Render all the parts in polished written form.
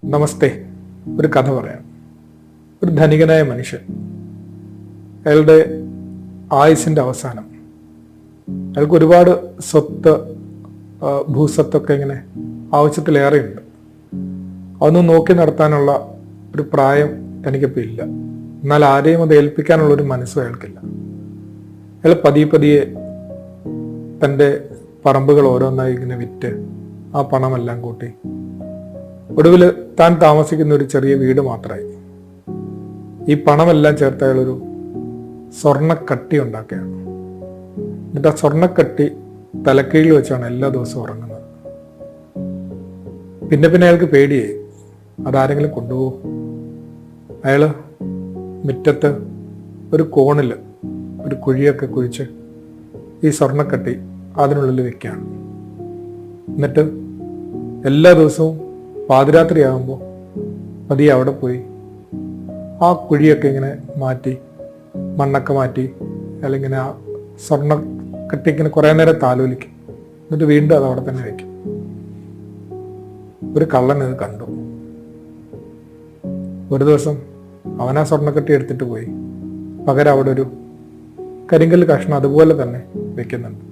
നമസ്തേ. ഒരു കഥ പറയാം. ഒരു ധനികനായ മനുഷ്യൻ, അയാളുടെ ആയുസിൻ്റെ അവസാനം അയാൾക്ക് ഒരുപാട് സ്വത്ത്, ഭൂസ്വത്തൊക്കെ ഇങ്ങനെ ആവശ്യത്തിലേറെയുണ്ട്. അതൊന്നും നോക്കി നടത്താനുള്ള ഒരു പ്രായം എനിക്കിപ്പോൾ ഇല്ല. എന്നാൽ ആരെയും അത് ഏൽപ്പിക്കാനുള്ള ഒരു മനസ്സും അയാൾക്കില്ല. അയാൾ പതിയെ തൻ്റെ പറമ്പുകൾ ഓരോന്നായി ഇങ്ങനെ വിറ്റ് ആ പണമെല്ലാം കൂട്ടി ഒടുവിൽ താൻ താമസിക്കുന്ന ഒരു ചെറിയ വീട് മാത്രമായി. ഈ പണമെല്ലാം ചേർത്ത് അയാളൊരു സ്വർണ്ണക്കട്ടി ഉണ്ടാക്കുകയാണ്. എന്നിട്ട് ആ സ്വർണ്ണക്കട്ടി തലക്കീഴിൽ വെച്ചാണ് എല്ലാ ദിവസവും ഉറങ്ങുന്നത്. പിന്നെ അയാൾക്ക് പേടിയായി, അതാരെങ്കിലും കൊണ്ടുപോകും. അയാൾ മുറ്റത്ത് ഒരു കോണിൽ ഒരു കുഴിയൊക്കെ കുഴിച്ച് ഈ സ്വർണ്ണക്കട്ടി അതിനുള്ളിൽ വെക്കുകയാണ്. എന്നിട്ട് എല്ലാ ദിവസവും പാതിരാത്രിയാകുമ്പോൾ പതിയെ അവിടെ പോയി ആ കുഴിയൊക്കെ ഇങ്ങനെ മാറ്റി, മണ്ണൊക്കെ മാറ്റി, അല്ലെങ്കിൽ ആ സ്വർണ്ണക്കട്ടി ഇങ്ങനെ കുറേ നേരം താലോലിക്കും. എന്നിട്ട് വീണ്ടും അത് അവിടെ തന്നെ വയ്ക്കും. ഒരു കള്ളൻ ഇത് കണ്ടു. ഒരു ദിവസം അവൻ ആ സ്വർണ്ണക്കട്ടി എടുത്തിട്ട് പോയി പകരം അവിടെ ഒരു കരിങ്കല്ല് കഷ്ണം അതുപോലെ തന്നെ വെക്കുന്നുണ്ട്.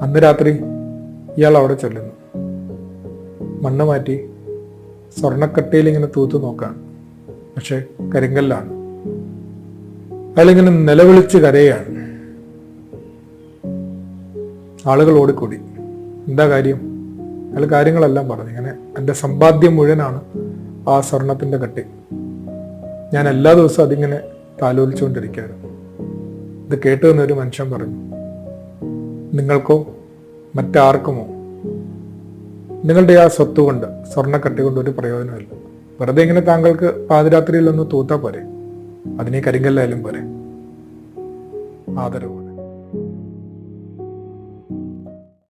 അന്ന് രാത്രി ഇയാൾ അവിടെ ചെല്ലുന്നു. മണ്ണ് മാറ്റി സ്വർണ്ണക്കട്ടയിൽ ഇങ്ങനെ തൂത്തു നോക്കാണ്. പക്ഷെ കരിങ്കല്ലാണ്. അയാളിങ്ങനെ നിലവിളിച്ച് കരയാണ്. ആളുകൾ ഓടിക്കൂടി. എന്താ കാര്യം? അയാൾ കാര്യങ്ങളെല്ലാം പറഞ്ഞു. ഇങ്ങനെ എൻ്റെ സമ്പാദ്യം മുഴുവനാണ് ആ സ്വർണത്തിൻ്റെ കട്ടി. ഞാൻ എല്ലാ ദിവസവും അതിങ്ങനെ താലോലിച്ചുകൊണ്ടിരിക്കുകയായിരുന്നു. ഇത് കേട്ടു എന്നൊരു മനുഷ്യൻ പറഞ്ഞു, നിങ്ങൾക്കോ മറ്റാർക്കുമോ നിങ്ങളുടെ ആ സ്വത്ത് കൊണ്ട്, സ്വർണ്ണക്കട്ടി കൊണ്ട് ഒരു പ്രയോജനമില്ല. വെറുതെ ഇങ്ങനെ താങ്കൾക്ക് പാതിരാത്രിയിൽ ഒന്ന് തൂത്താ പോരെ, അതിനെ കരിങ്കല്ലായാലും പോരെ. ആദരവ്.